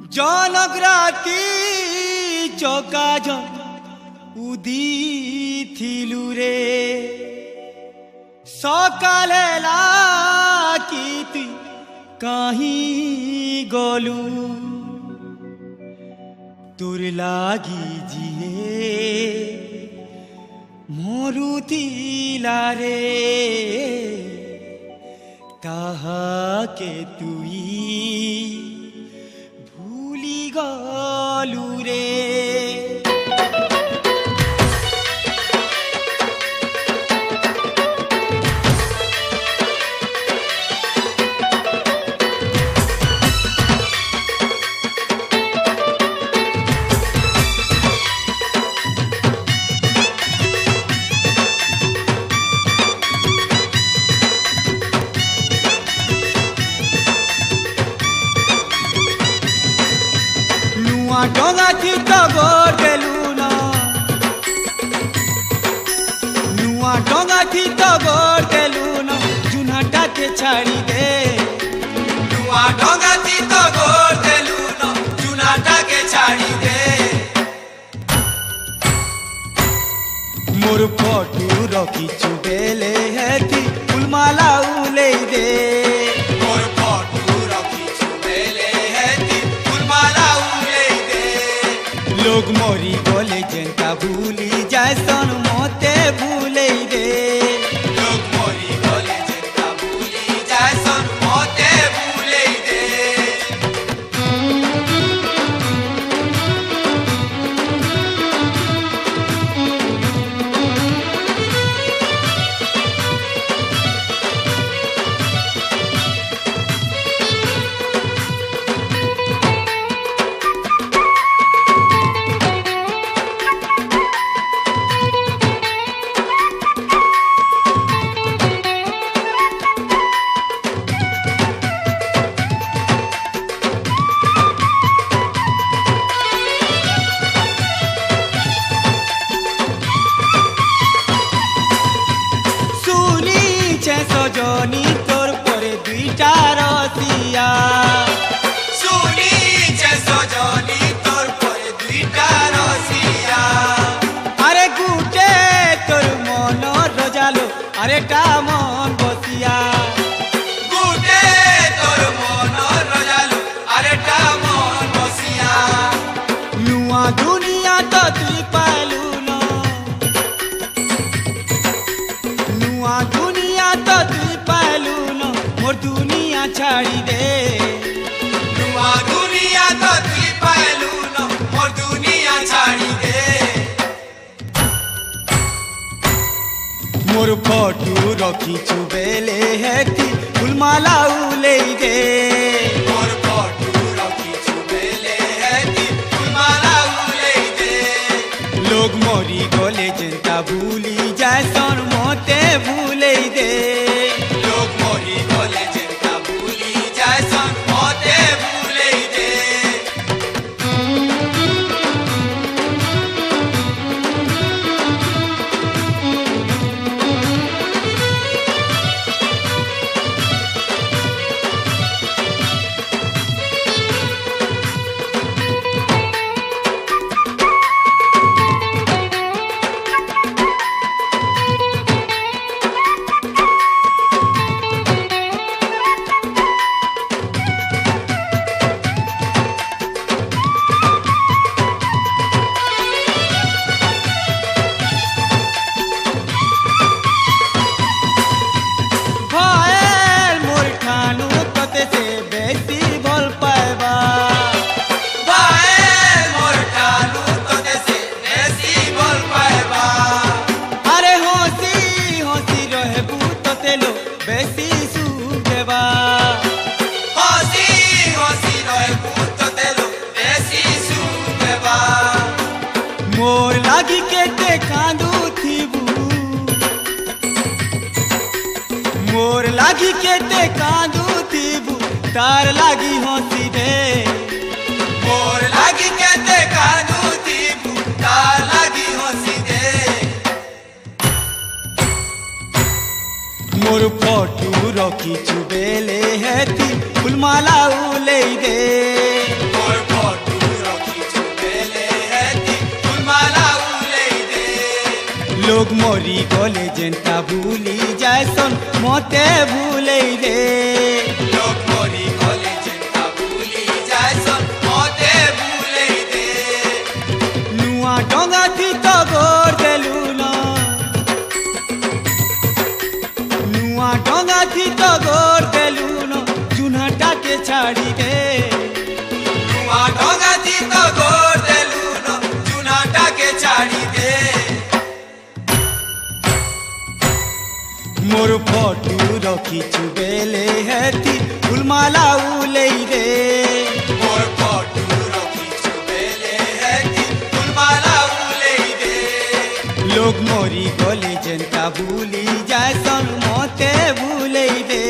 জনগ্রাতি চকাজ উদিথিলু রে সকালে লাকি তুই কাহি গলু তোর লাগি জিয়ে মরুতিলা রে তাহাকে তুই ভুলি গলু রে ডঙা চিত গড়েলু না নুয়া ডঙা চিত গড়েলু না জুনাটাকে ছাড়ি দে নুয়া ডঙা চিত গড়েলু না জুনাটাকে ছাড়ি দে মোর ফটো রখিছু বেলে হেতি ফুলমালা উলেই দে মোর ফটো রখিছু বেলে হেতি ফুলমালা लोग मोरी बोले जनता भूली जैसन मोते भूले दे लोग मोरी बोले जनता भूली जैसन मोते भूले दे সজনী তোর পরে দুইটা রসিয়া শুনিছে সজনী তোর পরে দুইটা রসিয়া আরে গুটে তোর মন রজালো আরেটা মন বসিয়া গুটে তোর মন রজালো আরেটা মন বসিয়া নুয়া দুনিয়া তো তুই পালু না নুয়া দুনিয়া তো তুই পালু না মোর দুনিয়া ছাড়ি দে নুয়া দুনিয়া তো তুই পালু না মোর দুনিয়া ছাড়ি দে মোর ফটো রখিছু বেলে হেতি ফুলমালা উলেই দে মোর ফটো রখিছু বেলে হেতি ফুলমালা উলেই দে লোক মরি গলে জনতা ভুলি जैसन मोते भूले दे लोग मोरी बोले जनता भूली जैसन मोते भूले दे मोर लागी के ते कांदू थीबू मोर लागी के ते कांदू थीबू तार लागी हंसी दे मोर लागी के ते कांदू थीबू तार लागी हंसी दे मोर फोटू रखी चुबेले हेती फुलमाला उले दे मोर लोग मोरी गले जेंता भूली जायसन मते भूले रे लोग मोरी गले जेंता भूली जायसन मते भूले रे नुआ डोंगा थी तो गोर देलु ना नुआ डोंगा थी तो गोर देलु ना चुनाटा के छाड़ी दे नुआ डोंगा थी तो गोर देलु ना चुनाटा के छाड़ी दे मोर फोटू रखीचु बेले हेती फुलमाला उले रे मोर फोटू रखीचु बेले हेती फुलमाला उले रे लोग मोरी गले जेंता भूली जायसन मते भूले रे।